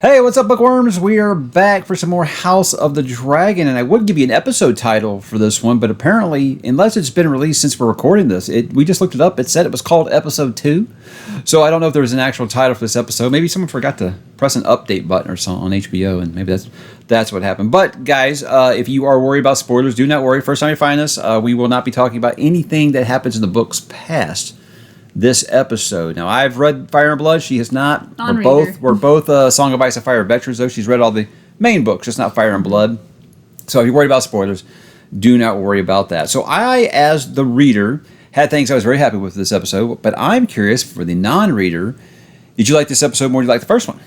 Hey, what's up, bookworms? We are back for some more House of the Dragon, and I would give you an episode title for this one, but apparently, unless it's been released since we're recording this, we just looked it up. It said it was called Episode 2, so I don't know if there was an actual title for this episode. Maybe someone forgot to press an update button or something on HBO, and maybe that's what happened. But, guys, if you are worried about spoilers, do not worry. First time you find us, we will not be talking about anything that happens in the books past this episode. Now, I've read Fire and Blood. She has not. We're both Song of Ice and Fire veterans, though. She's read all the main books, just not Fire and Blood. So if you're worried about spoilers, do not worry about that. So I, as the reader, had things I was very happy with this episode, but I'm curious, for the non-reader, did you like this episode more than you liked the first one?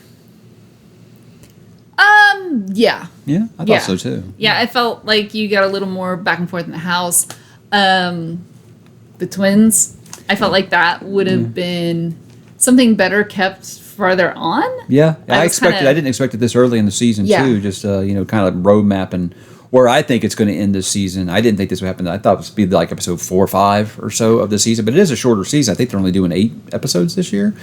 Yeah. Yeah? I thought so, too. Yeah, I felt like you got a little more back and forth in the house. The twins, I felt like that would have been something better kept farther on. Yeah, I didn't expect it this early in the season too. Just kind of road mapping where I think it's going to end this season. I didn't think this would happen. I thought it would be like episode 4 or 5 or so of the season, but it is a shorter season. I think they're only doing 8 episodes this year.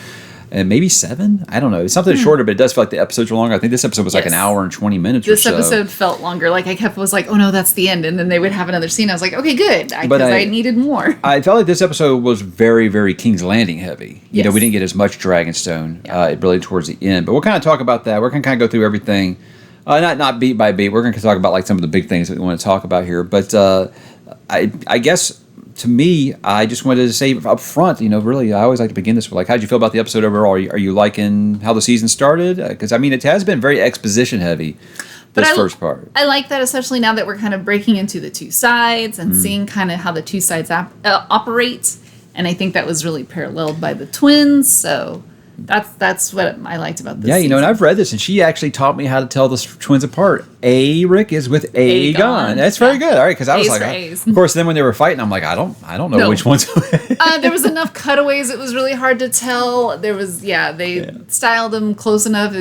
And maybe 7? I don't know. It's something shorter, but it does feel like the episodes are longer. I think this episode was like an hour and 20 minutes or so. This episode felt longer. Like I was like, oh no, that's the end. And then they would have another scene. I was like, okay, good. Because I needed more. I felt like this episode was very, very King's Landing heavy. You know, we didn't get as much Dragonstone really towards the end. But we'll kind of talk about that. We're going to kind of go through everything. Not beat by beat. We're going to talk about like some of the big things that we want to talk about here. But I guess, to me, I just wanted to say up front, really, I always like to begin this with, like, how did you feel about the episode overall? Are you liking how the season started? Because, it has been very exposition heavy, first part. I like that, especially now that we're kind of breaking into the two sides and seeing kind of how the two sides operate. And I think that was really paralleled by the twins, so that's what I liked about this season. And I've read this, and she actually taught me how to tell the twins apart. Rick is with Aegon. That's very good. All right, because I was like, of course, then when they were fighting, I'm like, I don't know which one's. There was enough cutaways; it was really hard to tell. There was, they styled them close enough,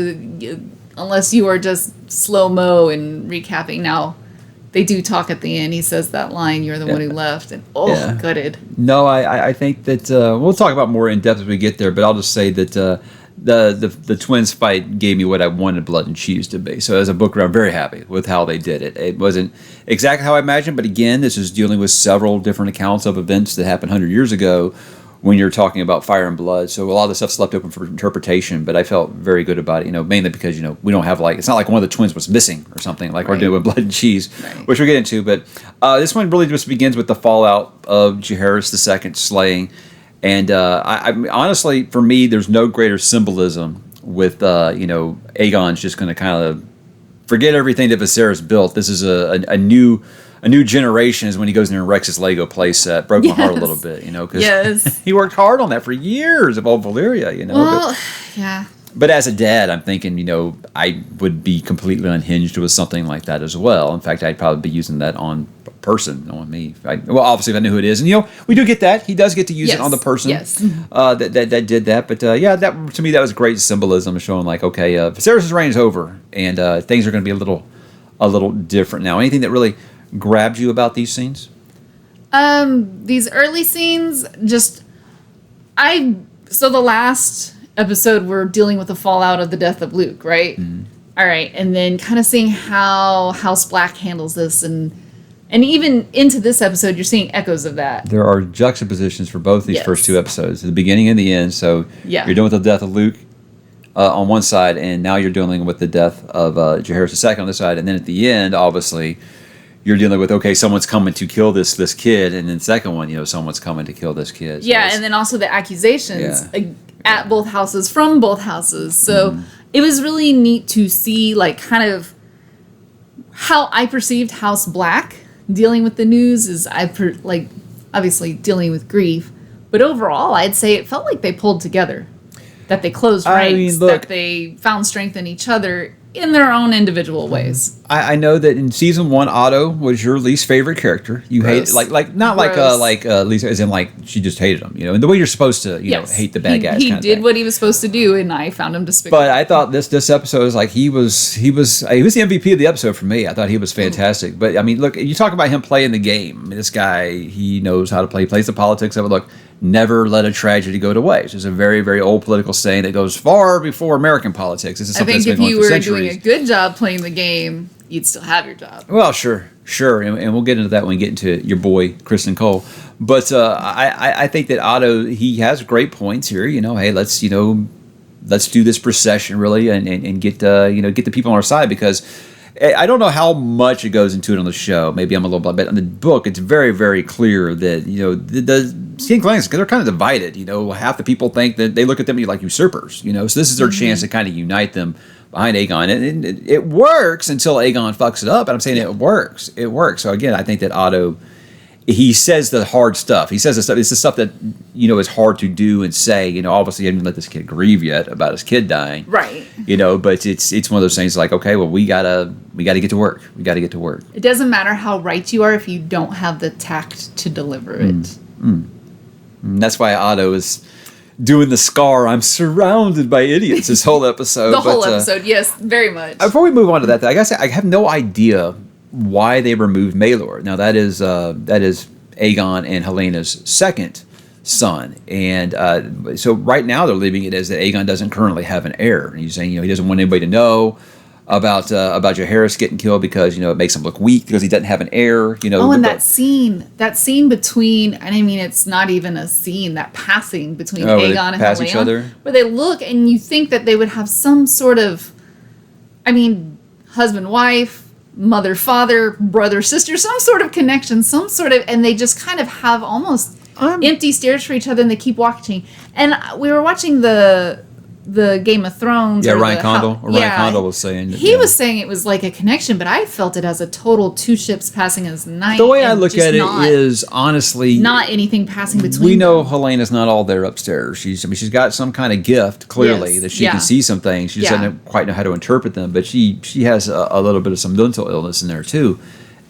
unless you are just slow mo and recapping. Now, they do talk at the end. He says that line, "You're the one who left," and gutted. No, I think that we'll talk about more in depth as we get there. But I'll just say that the twins fight gave me what I wanted Blood and Cheese to be. So as a book reader, I'm very happy with how they did it. It wasn't exactly how I imagined, but again, this is dealing with several different accounts of events that happened 100 years ago when you're talking about Fire and Blood. So a lot of the stuff's left open for interpretation, but I felt very good about it, mainly because, we don't have it's not like one of the twins was missing or something like we're doing with Blood and Cheese, which we'll get into. But this one really just begins with the fallout of Jaehaerys II slaying. And I honestly, for me, there's no greater symbolism with, Aegon's just going to kind of forget everything that Viserys built. This is a new generation is when he goes in and wrecks his Lego playset. Broke my heart a little bit, because he worked hard on that for years of old Valyria, Well, But as a dad, I'm thinking, I would be completely unhinged with something like that as well. In fact, I'd probably be using that on a person, on me. Obviously, if I knew who it is. And, we do get that. He does get to use it on the person that did that. But, that to me, that was great symbolism, showing Viserys' reign is over, and things are going to be a little different now. Anything that really grabbed you about these scenes? These early scenes, so the last episode we're dealing with the fallout of the death of Luke, right? Mm-hmm. All right, and then kind of seeing how House Black handles this, and even into this episode, you're seeing echoes of that. There are juxtapositions for both these first 2 episodes, the beginning and the end. So you're dealing with the death of Luke on one side, and now you're dealing with the death of Jaehaerys II on the side, and then at the end, obviously, you're dealing with, someone's coming to kill this kid, and then second one, someone's coming to kill this kid. So and then also the accusations at both houses, from both houses. So it was really neat to see, kind of how I perceived House Black dealing with the news is obviously dealing with grief. But overall, I'd say it felt like they pulled together, that they closed ranks, that they found strength in each other in their own individual ways. I know that in season 1, Otto was your least favorite character. You hate Lisa, as in she just hated him, and the way you're supposed to, hate the bad guys. He did what he was supposed to do, and I found him despicable. But I thought this episode was he was the MVP of the episode for me. I thought he was fantastic. But look, you talk about him playing the game. This guy, he knows how to play. He plays the politics of it. Look, never let a tragedy go to waste. It's a very, very old political saying that goes far before American politics. This is I something think that's if been you going for were doing a centuries. good job playing the game, you'd still have your job. Well, sure, and we'll get into that when we get into your boy Kristen Cole. But I think that Otto, he has great points here. Hey, let's do this procession really, and get get the people on our side, because I don't know how much it goes into it on the show. Maybe I'm a little bit, but in the book, it's very, very clear that the King clans, because they're kind of divided. Half the people think that they look at them like usurpers. So this is their chance to kind of unite them behind Aegon, and it works until Aegon fucks it up. And I'm saying it works. It works. So again, I think that Otto, he says the hard stuff. He says the stuff. It's the stuff that is hard to do and say. Obviously, he didn't let this kid grieve yet about his kid dying. Right. But it's one of those things like, okay, well, we gotta get to work. We gotta get to work. It doesn't matter how right you are if you don't have the tact to deliver it. And that's why Otto is doing the Scar, I'm surrounded by idiots, this whole episode. The whole episode, yes, very much. Before we move on to that, I guess I have no idea why they removed Maelor. Now that is Aegon and Helena's second son, and so right now they're leaving it as that Aegon doesn't currently have an heir. And he's saying he doesn't want anybody to know about Jaehaerys getting killed because it makes him look weak because he doesn't have an heir. And that scene between, and I mean it's not even a scene, that passing between Aegon and pass Helena, each other, where they look and you think that they would have some sort of, husband wife, mother father, brother sister, some sort of connection, and they just kind of have almost empty stares for each other, and they keep watching. And we were watching the Game of Thrones. Yeah, Ryan Condal was saying that, he was saying it was like a connection, but I felt it as a total two ships passing as night. The way I look at it is honestly not anything passing between. We know Helena's not all there upstairs. She's got some kind of gift clearly, that she can see some things. She just doesn't quite know how to interpret them, but she has a little bit of some mental illness in there too,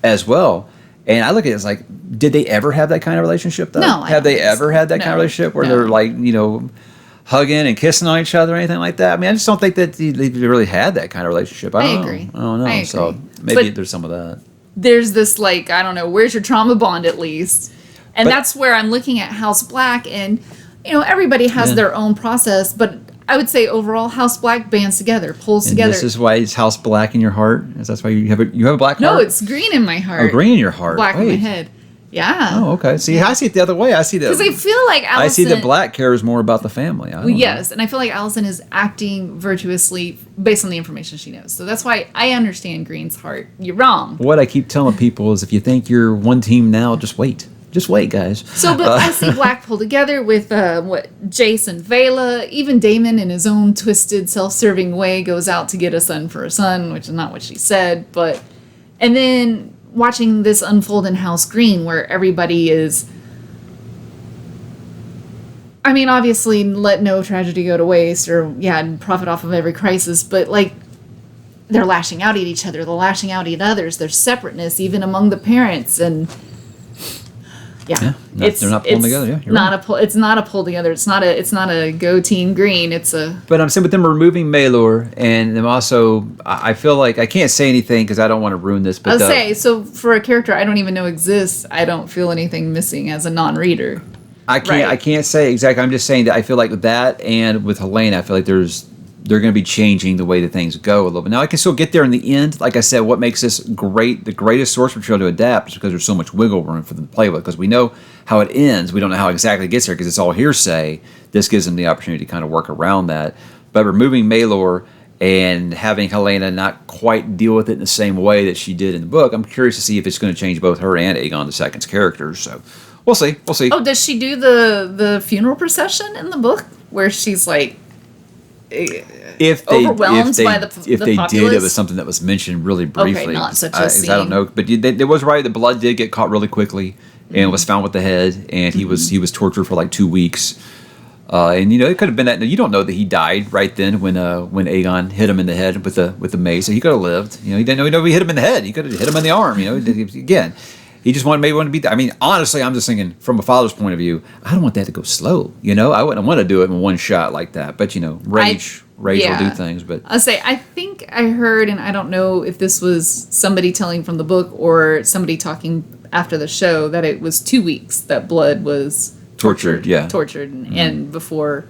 as well. And I look at it as like, did they ever have that kind of relationship though? No, have they ever had that kind of relationship where they're like hugging and kissing on each other or anything like that? I just don't think that they really had that kind of relationship. I agree. don't know. I agree. So maybe there's some of that. There's this where's your trauma bond at least? And that's where I'm looking at House Black, and everybody has their own process, but I would say overall House Black bands together, pulls together. This is why it's House Black in your heart? Is that why you have a black heart? No, it's green in my heart. Oh, green in your heart. Black in my head. Yeah. Oh, okay. See, I see it the other way. I see that. Because I feel like Allison... I see that Black cares more about the family. Yes, and I feel like Allison is acting virtuously based on the information she knows. So that's why I understand Green's heart. You're wrong. What I keep telling people is if you think you're one team now, just wait. Just wait, guys. So, but I see Black pull together with Jace and Vela. Even Daemon, in his own twisted, self-serving way, goes out to get a son for a son, which is not what she said. And then watching this unfold in House Green, where everybody is, obviously let no tragedy go to waste, or profit off of every crisis, but they're lashing out at each other, they're lashing out at others, there's separateness even among the parents, and they're not pulling together. Yeah, it's not a pull together. It's not a go Team Green. But I'm saying with them removing Maelor, and them also, I feel like I can't say anything because I don't want to ruin this. But so for a character I don't even know exists, I don't feel anything missing as a non-reader. I can't say exactly. I'm just saying that I feel like with that and with Helena, I feel like they're going to be changing the way that things go a little bit. Now, I can still get there in the end. Like I said, what makes this great, the greatest source material to adapt is because there's so much wiggle room for them to play with. Because we know how it ends. We don't know how exactly it gets there because it's all hearsay. This gives them the opportunity to kind of work around that. But removing Maelor and having Helena not quite deal with it in the same way that she did in the book, I'm curious to see if it's going to change both her and Aegon II's characters. So we'll see. We'll see. Oh, does she do the funeral procession in the book where she's like... If they populace? did, it was something that was mentioned really briefly. Okay, not such a scene. I don't know, but it was right. The blood did get caught really quickly, and was found with the head, and he was tortured for like 2 weeks. And it could have been that. You don't know that he died right then when Aegon hit him in the head with the mace. So he could have lived. He didn't know he hit him in the head. He could have hit him in the arm. Again. He just wanted to be there. Honestly, I'm just thinking from a father's point of view, I don't want that to go slow. I wouldn't want to do it in one shot like that. But, rage will do things. But I'll say, I think I heard, and I don't know if this was somebody telling from the book or somebody talking after the show, that it was 2 weeks that blood was tortured, yeah. Tortured, and before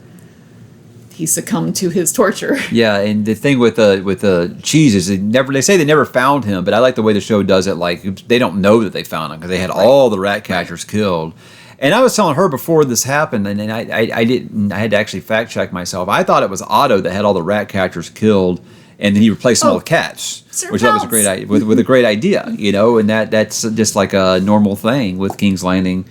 he succumbed to his torture. Yeah, and the thing with the cheese is they say they never found him, but I like the way the show does it. Like, they don't know that they found him because they had all the rat catchers killed. And I was telling her before this happened, and I didn't. I had to actually fact check myself. I thought it was Otto that had all the rat catchers killed, and then he replaced them with cats, which that was a great idea. With a great idea, and that's just like a normal thing with King's Landing.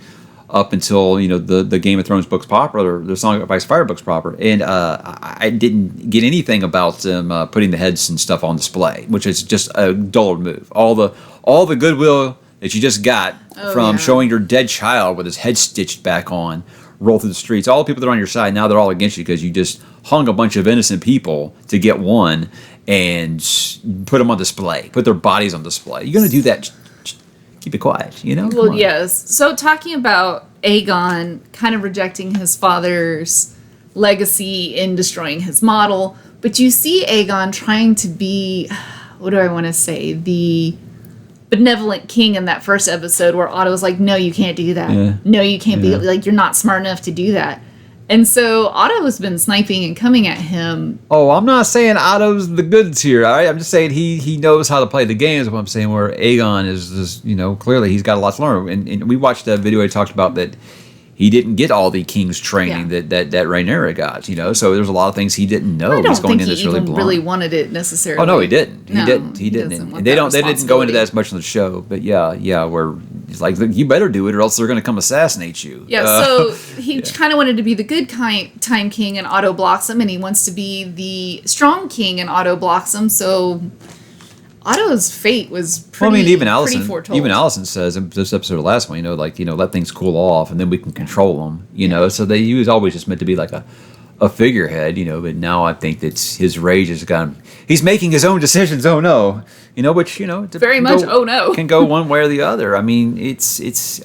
Up until the Game of Thrones books proper, or the Song of Ice and Fire books proper, and I didn't get anything about them putting the heads and stuff on display, which is just a dull move. All the goodwill that you just got from showing your dead child with his head stitched back on roll through the streets. All the people that are on your side now, they're all against you because you just hung a bunch of innocent people to get one and put them on display, put their bodies on display. You're going to do that. Keep it quiet, Well, yes. So talking about Aegon kind of rejecting his father's legacy in destroying his model, but you see Aegon trying to be, what do I want to say, the benevolent king in that first episode where Otto was like, no, you can't do that. Yeah. No, you can't be, like, you're not smart enough to do that. And so Otto has been sniping and coming at him. Oh, I'm not saying Otto's the goods here. All right? I'm just saying he knows how to play the game is what I'm saying, where Aegon is clearly he's got a lot to learn. And we watched that video I talked about that he didn't get all the king's training that Rhaenyra got, So there's a lot of things he didn't know. He's going in this really wanted it necessarily. Oh no, he didn't. He didn't. And they didn't go into that as much on the show. But yeah, where he's like, you better do it or else they're going to come assassinate you. Yeah. So he kind of wanted to be the good time king, and Otto blocks him, and he wants to be the strong king, and Otto blocks him. So Otto's fate was pretty. Even Allison says in this episode of the last one, let things cool off and then we can control them. So he was always just meant to be like a figurehead, But now I think that his rage has gone. He's making his own decisions. Oh no, which very much. Oh no, can go one way or the other. I mean, it's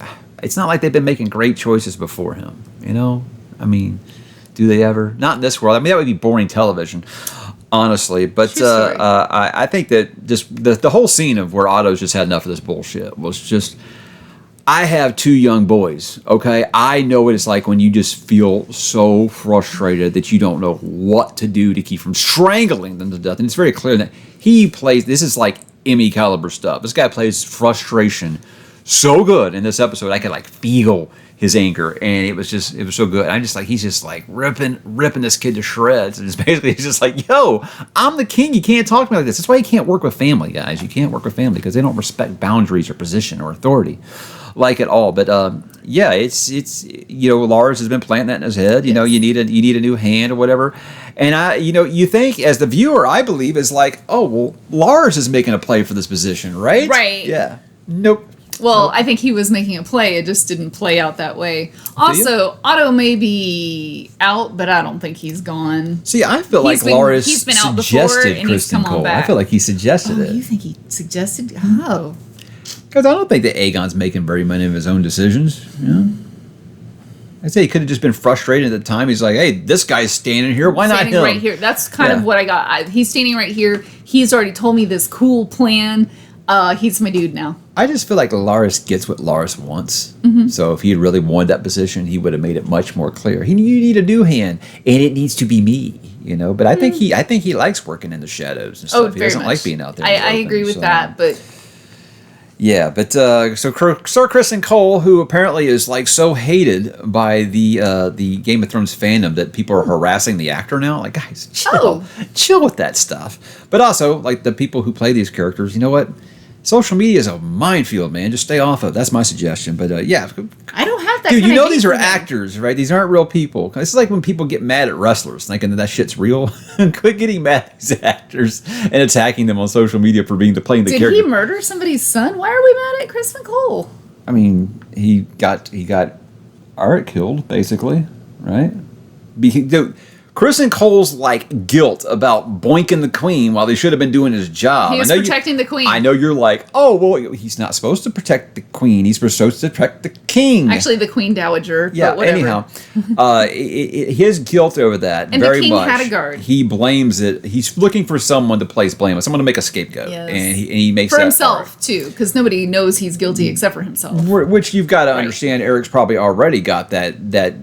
not like they've been making great choices before him. I mean, do they ever? Not in this world. I mean, that would be boring television. Honestly, but I think that just the whole scene of where Otto's just had enough of this bullshit was just. I have 2 young boys. Okay, I know what it's like when you just feel so frustrated that you don't know what to do to keep from strangling them to death, and it's very clear that he plays. This is like Emmy caliber stuff. This guy plays frustration so good in this episode. I could feel his anger, and it was so good. I'm just he's just ripping this kid to shreds, and it's basically he's just like, yo, I'm the king. You can't talk to me like this. That's why you can't work with family, guys. You can't work with family because they don't respect boundaries or position or authority like at all. But it's Lars has been planting that in his head. You need a new hand or whatever. And you think as the viewer, I believe is like, oh well, Lars is making a play for this position, right? Right. Yeah. Nope. Well, I think he was making a play. It just didn't play out that way. Also, Otto may be out, but I don't think he's gone. See, I feel like Lars he's been out before, and he's come on back. I feel like he suggested it. You think he suggested? Oh. Because I don't think that Aegon's making very many of his own decisions. I'd say he could have just been frustrated at the time. He's like, hey, this guy's standing here. Why not him? Right here. That's kind of what I got. He's standing right here. He's already told me this cool plan. He's my dude now. I just feel like Lars gets what Lars wants. Mm-hmm. So if he really wanted that position, he would have made it much more clear. You need a new hand, and it needs to be me. But I think he likes working in the shadows and stuff. He doesn't like being out there. I agree with that, but. Yeah, but so Sir Kristen Cole, who apparently is so hated by the Game of Thrones fandom that people are harassing the actor now. Like, guys, chill with that stuff. But also, the people who play these characters, you know what? Social media is a minefield, man. Just stay off of it. That's my suggestion. But yeah, I don't have that. Dude, these are actors, right? These aren't real people. This is like when people get mad at wrestlers, thinking that shit's real. Quit getting mad at these actors and attacking them on social media for playing the character. Did he murder somebody's son? Why are we mad at Kristen Cole? I mean, he got Art killed, basically, right? Chris and Cole's like guilt about boinking the queen while they should have been doing his job. He was protecting the queen. I know you're like, oh, well, he's not supposed to protect the queen. He's supposed to protect the king. Actually, the queen dowager. Yeah, but whatever. anyhow, his guilt over that and very the king much. had a guard. He blames it. He's looking for someone to place blame, someone to make a scapegoat, yes. and he makes for that himself part. too, because nobody knows he's guilty except for himself. Which you've got to understand. Eric's probably already got that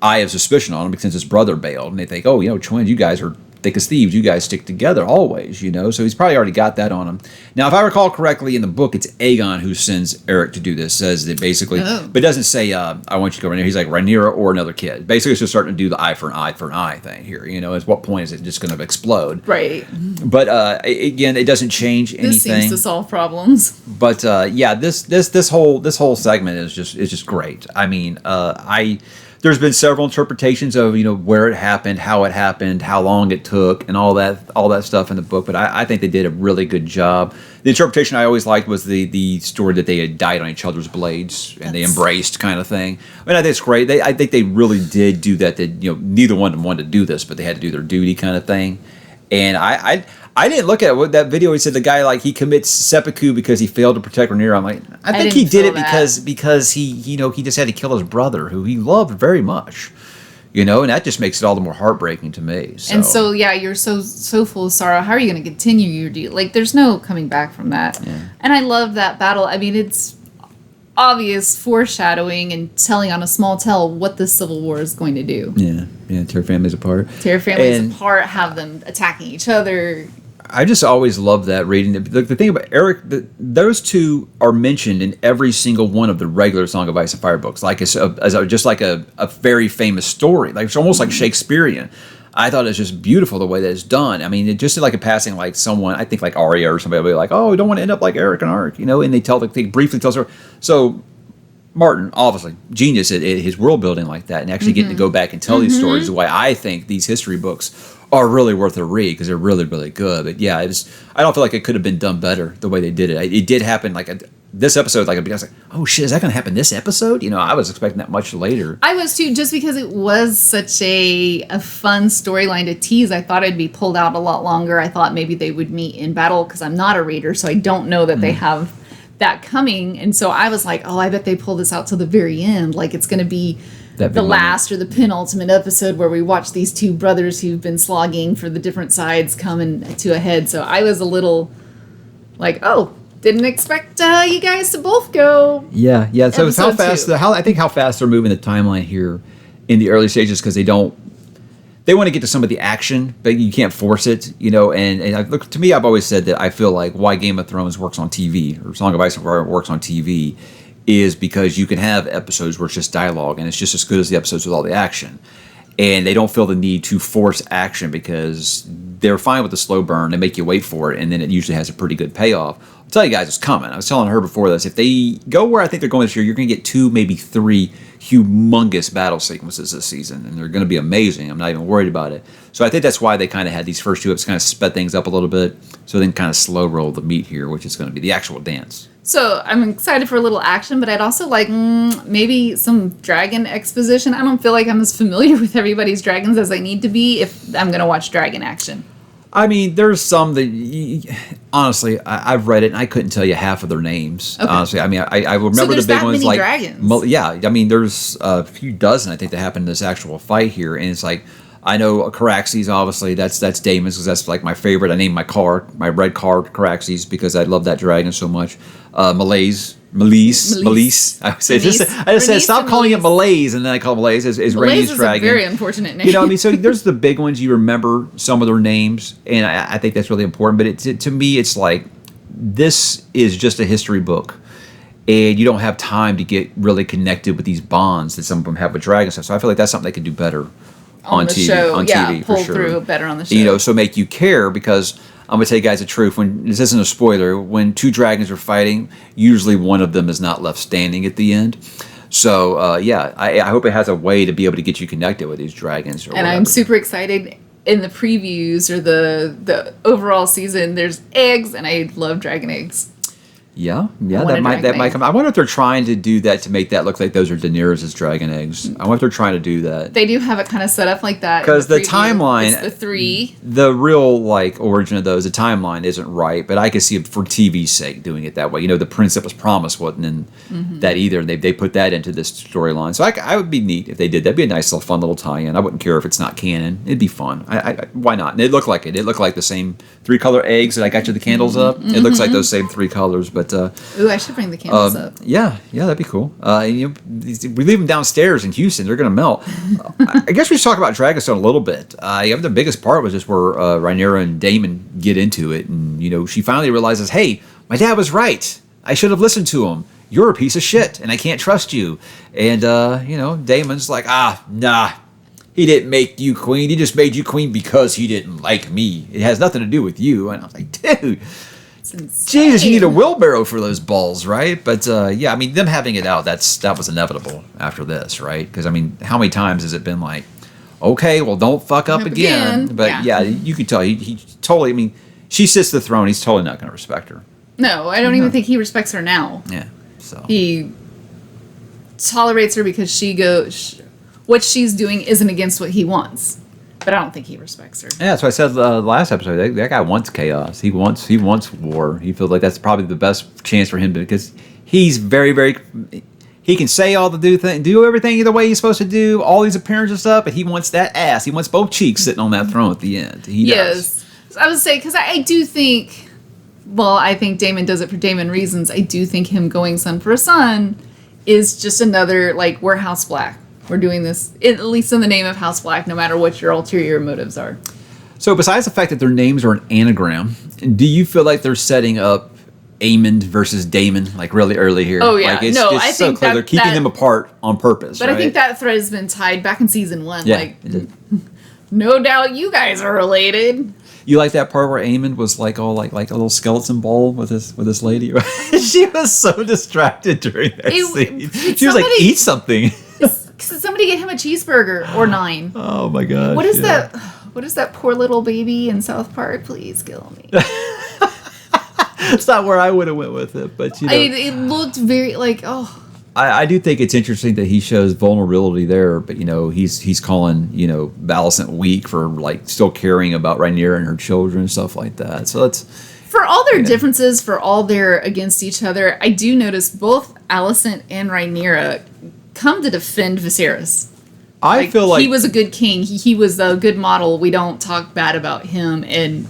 eye of suspicion on him since his brother bailed, and they think, oh, twins, you guys are thick as thieves. You guys stick together always, So he's probably already got that on him. Now, if I recall correctly, in the book, it's Aegon who sends Eric to do this. Says that basically, but it doesn't say, I want you to go Rhaenyra. He's like, Rhaenyra or another kid. Basically, it's just starting to do the eye for an eye thing here. At what point is it just going to explode? Right. But again, it doesn't change anything. This seems to solve problems. But this whole segment is just great. I mean, there's been several interpretations of where it happened, how long it took, and all that stuff in the book. But I think they did a really good job. The interpretation I always liked was the story that they had died on each other's blades and they embraced kind of thing. I mean, I think it's great. I think they really did do that. That neither one of them wanted to do this, but they had to do their duty kind of thing. And I didn't look at that video. He said the guy he commits seppuku because he failed to protect Rhaenyra. I'm like, I think he did it because he he just had to kill his brother who he loved very much, and that just makes it all the more heartbreaking to me. So. And so you're so full of sorrow. How are you going to continue your deal? There's no coming back from that. Yeah. And I love that battle. I mean, it's obvious foreshadowing and telling on a small tell what the Civil War is going to do. Yeah, tear families apart. Have them attacking each other. I just always love that reading. The thing about Eric, those two are mentioned in every single one of the regular Song of Ice and Fire books, just like a very famous story. It's almost like Shakespearean. I thought it was just beautiful the way that it's done. I mean, it just like a passing, someone, I think Arya or somebody will be like, oh, we don't want to end up like Eric and Ark, and they briefly tell her. So Martin, obviously, genius at his world building like that, and actually getting to go back and tell these stories is why I think these history books are really worth a read, because they're really, really good. But yeah, I don't feel like it could have been done better the way they did it. It did happen this episode. I was like, oh shit, is that going to happen this episode? I was expecting that much later. I was too, just because it was such a fun storyline to tease. I thought it'd be pulled out a lot longer. I thought maybe they would meet in battle, because I'm not a reader, so I don't know that they have that coming. And so I was like, oh, I bet they pull this out to the very end. It's going to be the last or the penultimate episode where we watch these two brothers who've been slogging for the different sides come to a head. So I was a little like, oh, didn't expect you guys to both go. Yeah. So it's how fast I think how fast they're moving the timeline here in the early stages, because they want to get to some of the action, but you can't force it, And look, to me, I've always said that I feel like why Game of Thrones works on TV, or Song of Ice and Fire works on TV, is because you can have episodes where it's just dialogue and it's just as good as the episodes with all the action. And they don't feel the need to force action because they're fine with the slow burn. They make you wait for it, and then it usually has a pretty good payoff. I'll tell you guys, it's coming. I was telling her before this, if they go where I think they're going this year, you're going to get 2, maybe 3 humongous battle sequences this season, and they're going to be amazing. I'm not even worried about it. So I think that's why they kind of had these first 2 episodes kind of sped things up a little bit, so then kind of slow roll the meat here, which is going to be the actual dance. So I'm excited for a little action, but I'd also like maybe some dragon exposition. I don't feel like I'm as familiar with everybody's dragons as I need to be if I'm going to watch dragon action. I mean, there's some that, honestly, I've read it and I couldn't tell you half of their names. Okay. Honestly, I mean, I remember the big ones like dragons. Yeah, I mean, there's a few dozen I think that happened in this actual fight here, and it's like I know Caraxes, obviously that's Daemon's, because that's like my favorite. I named my red car Caraxes because I love that dragon so much. Meleys. I just said stop calling it Malaise, and then I call it Malaise is Rhaenys dragon. A very unfortunate name. I mean, so there's the big ones. You remember some of their names, and I think that's really important. But to me, it's like this is just a history book, and you don't have time to get really connected with these bonds that some of them have with dragons stuff. So I feel like that's something they could do better on the TV. Show. On TV, pull for sure. through better on the show. So make you care, because I'm going to tell you guys the truth. When this isn't a spoiler, when 2 dragons are fighting, usually one of them is not left standing at the end. So, I hope it has a way to be able to get you connected with these dragons. And I'm super excited. In the previews or the overall season, there's eggs, and I love dragon eggs. Yeah, I want a that dragon might egg. come. I wonder if they're trying to do that to make that look like those are Daenerys' dragon eggs. I wonder if they're trying to do that. They do have it kind of set up like that. in 'Cause the preview. timeline- It's the 3. The real like origin of those, the timeline isn't right, but I could see it for TV's sake doing it that way. You know, the prince that was promised wasn't in that either. They put that into this storyline, so I would be neat if they did. That'd be a nice little fun little tie-in. I wouldn't care if it's not canon. It'd be fun. Why not? And it looked like it. It looked like the same 3-color eggs that I got you the candles up. It looks like those same 3 colors, but. Ooh, I should bring the candles up. Yeah, that'd be cool. You know, we leave them downstairs in Houston; they're going to melt. I guess we should talk about Dragonstone a little bit. The biggest part was just where Rhaenyra and Daemon get into it, and you know, she finally realizes, "Hey, my dad was right. I should have listened to him. You're a piece of shit, and I can't trust you." And you know, Daemon's like, nah. He didn't make you queen. He just made you queen because he didn't like me. It has nothing to do with you." And I was like, dude. Jesus, you need a wheelbarrow for those balls, right? But yeah, I mean, them having it out, that was inevitable after this, right? Because I mean, how many times has it been like, okay, well, don't fuck up again. But yeah, you can tell he totally. I mean, she sits the throne. He's totally not going to respect her. No, I don't even think he respects her now. Yeah, so He tolerates her because what she's doing isn't against what he wants. But I don't think he respects her. yeah, that's what I said last episode. That guy wants chaos. He wants war. He feels like that's probably the best chance for him because he's very, very. He can say all the do everything the way he's supposed to do, all these appearances and stuff, but he wants that ass. He wants both cheeks sitting on that throne at the end. He does. I would say, because I do think, well, I think Daemon does it for Daemon reasons. I do think him going son for a son is just another, like, we're House Black. We're doing this, at least in the name of House Black, no matter what your ulterior motives are. So besides the fact that their names are an anagram, do you feel like they're setting up Aemond versus Daemon, like, really early here? Oh, yeah. Like, it's No, just I so think clear. They're keeping them apart on purpose, But right? I think that thread has been tied back in season 1. Yeah, Like, it did. no doubt you guys are related. You like that part where Aemond was like all like a little skeleton ball with this lady? She was so distracted during that scene. She was like, "Eat something." Could somebody get him a cheeseburger or 9? Oh my gosh! What is that? What is that poor little baby in South Park? Please kill me. It's not where I would have went with it, but you know, It looked very like I do think it's interesting that he shows vulnerability there, but you know, he's calling, you know, Alicent weak for like still caring about Rhaenyra and her children and stuff like that. So that's for all their differences, for all their against each other. I do notice both Alicent and Rhaenyra come to defend Viserys. I feel like he was a good king. He was a good model. We don't talk bad about him in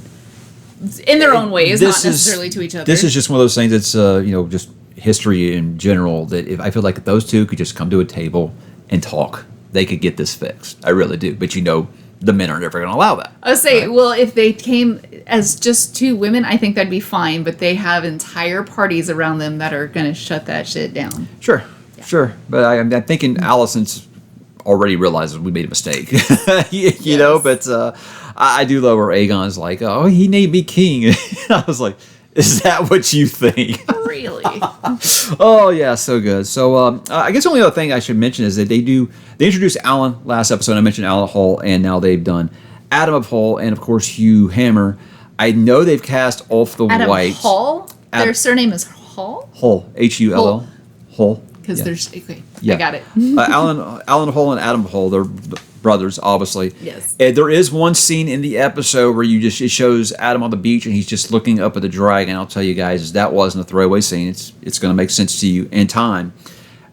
their own ways, not necessarily to each other. This is just one of those things that's you know, just history in general, that if I feel like if those two could just come to a table and talk, they could get this fixed. I really do. But you know, the men are never going to allow that. I would say, well, if they came as just 2 women, I think that'd be fine. But they have entire parties around them that are going to shut that shit down. Sure. But I'm thinking Alicent's already realizes we made a mistake. you know, but I do love where Aegon's like, oh, he named me king. I was like, is that what you think? Really? Oh yeah, so good. So I guess the only other thing I should mention is that they introduced Alan last episode. I mentioned Alan Hull, and now they've done Adam of Hull and of course Hugh Hammer. I know they've cast Ulf the Adam White. Hall? Their surname is Hall? Hull. Hull. Hull. Because there's okay. Yeah. I got it. Alan Hull and Adam Hull, they're brothers, obviously. Yes. And there is one scene in the episode where it shows Adam on the beach and he's just looking up at the dragon. I'll tell you guys, that wasn't a throwaway scene. It's going to make sense to you in time.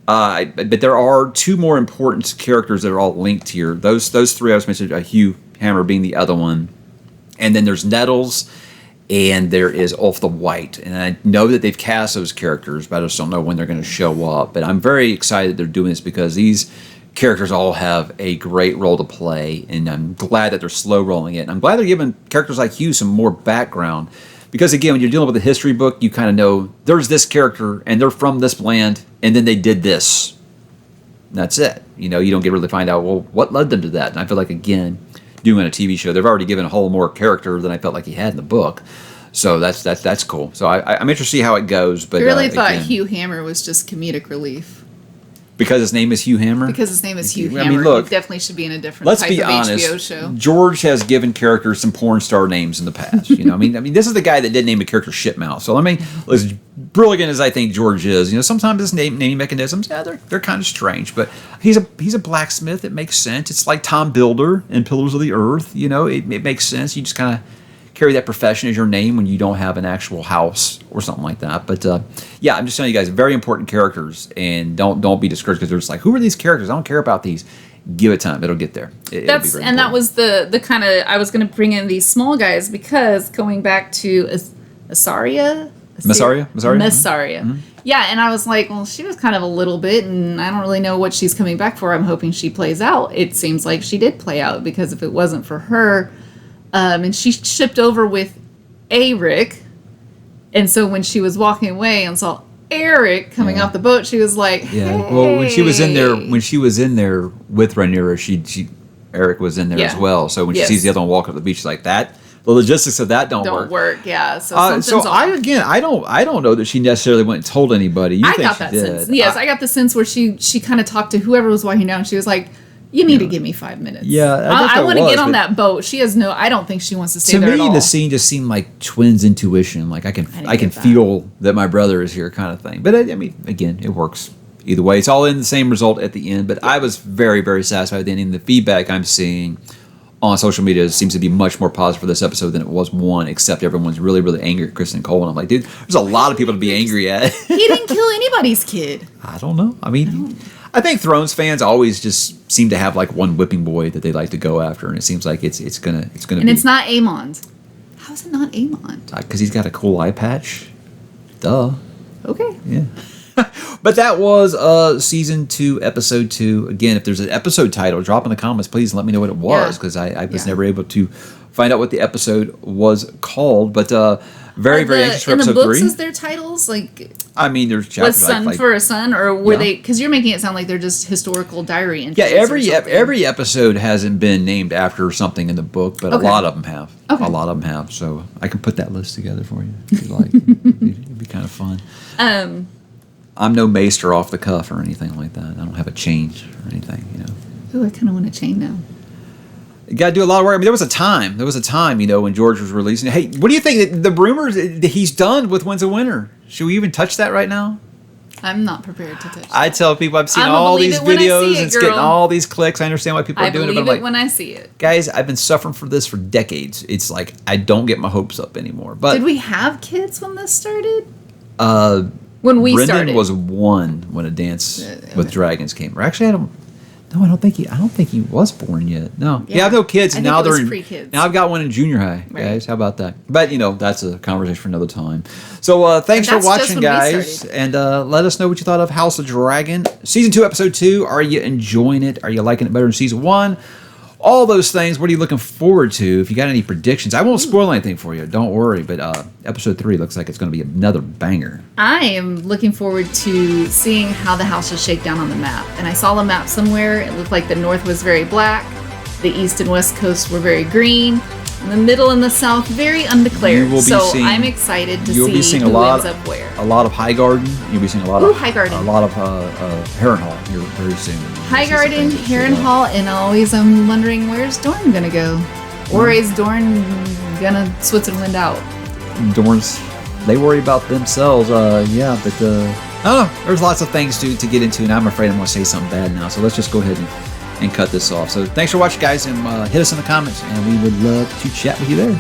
But there are 2 more important characters that are all linked here. Those 3 I was mentioned, Hugh Hammer being the other one, and then there's Nettles. And there is Ulf the White. And I know that they've cast those characters, but I just don't know when they're going to show up. But I'm very excited they're doing this because these characters all have a great role to play. And I'm glad that they're slow rolling it. And I'm glad they're giving characters like Hugh some more background. Because again, when you're dealing with a history book, you kind of know there's this character and they're from this land and then they did this. And that's it. You know, you don't get really find out, well, what led them to that? And I feel like, again, doing a TV show, they've already given a whole more character than I felt like he had in the book, so that's cool. So I'm interested to see how it goes. But I really thought Hugh Hammer was just comedic relief. Because his name is Hugh Hammer? Because his name is Hugh Hammer. I mean, look, he definitely should be in a different let's type be of honest, HBO show. George has given characters some porn star names in the past. You know, I mean, this is the guy that did name a character Shitmouth. So, I mean, as brilliant as I think George is, you know, sometimes his naming mechanisms, yeah, they're kind of strange. But he's a blacksmith. It makes sense. It's like Tom Builder in Pillars of the Earth. You know, it makes sense. You just kind of carry that profession as your name when you don't have an actual house or something like that. But yeah, I'm just telling you guys, very important characters, and don't be discouraged because they're just like, who are these characters? I don't care about these. Give it time; it'll get there. That was the kind of, I was going to bring in these small guys because going back to Mysaria. Mm-hmm. Yeah, and I was like, well, she was kind of a little bit, and I don't really know what she's coming back for. I'm hoping she plays out. It seems like she did play out because if it wasn't for her. And she shipped over with Eric, and so when she was walking away and saw Eric coming off the boat, she was like, "Hey." Yeah. Well, when she was in there with Rhaenyra, Eric was in there as well. So when she sees the other one walk up the beach, she's like, "That the logistics of that don't work." Yeah. So I don't know that she necessarily went and told anybody. I got that sense. Yes, I got the sense where she kind of talked to whoever was walking down. She was like, you need to give me 5 minutes. Yeah, I want to get on that boat. She has I don't think she wants to stay there at all. To me, the scene just seemed like twins' intuition. Like I can feel that my brother is here, kind of thing. But I mean, again, it works either way. It's all in the same result at the end. But I was very, very satisfied with the ending. The feedback I'm seeing on social media seems to be much more positive for this episode than it was one. Except everyone's really, really angry at Kristen Cole, and I'm like, dude, there's a lot of people to be angry at. He didn't kill anybody's kid. I don't know. I mean. I think Thrones fans always just seem to have like one whipping boy that they like to go after, and it seems like it's gonna and be. It's not Aemond. How is it not Aemond? Because he's got a cool eye patch. Duh. Okay. Yeah. But that was season 2, episode 2. Again, if there's an episode title, drop in the comments, please, and let me know what it was, because I was never able to find out what the episode was called. But very anxious for episode 3. In the books, is there titles like? I mean, there's chapters was Son for a Son, or were they? Because you're making it sound like they're just historical diary entries. Yeah, every episode hasn't been named after something in the book, but a lot of them have. Okay. A lot of them have. So I can put that list together for you if you like. It'd be kind of fun. I'm no maester off the cuff or anything like that. I don't have a chain or anything, you know. Ooh, I kind of want a chain now. You got to do a lot of work. I mean, there was a time, you know, when George was releasing. Hey, what do you think? The rumors that he's done with Winds of Winter. Should we even touch that right now? I'm not prepared to touch that. I tell people I've seen all these videos and it's getting all these clicks. I understand why people are doing it. But I'm like, when I see it. Guys, I've been suffering for this for decades. It's like I don't get my hopes up anymore. But did we have kids when this started? When we started. Brendan was 1 when A Dance with Dragons came. Or actually, I don't think he was born yet. No. Yeah, I have no kids. Now they're in pre-kids. Now I've got one in junior high, guys. How about that? But you know, that's a conversation for another time. So thanks for watching, guys, and let us know what you thought of House of Dragon season 2, episode 2. Are you enjoying it? Are you liking it better than season 1? All those things. What are you looking forward to? If you got any predictions, I won't spoil anything for you. Don't worry. But episode 3 looks like it's going to be another banger. I am looking forward to seeing how the house will shake down on the map. And I saw the map somewhere. It looked like the north was very black. The east and west coast were very green. And the middle and the south very undeclared. I'm excited to see who ends up where. A lot of Highgarden. You'll be seeing a lot of Highgarden. A lot of Harrenhal here very soon. Highgarden, Harrenhal, and always I'm wondering where's Dorne gonna go, or is Dorne gonna Switzerland out? Dorne's, they worry about themselves. But I don't know. There's lots of things to get into, and I'm afraid I'm gonna say something bad now. So let's just go ahead and cut this off. So thanks for watching, guys, and hit us in the comments, and we would love to chat with you there.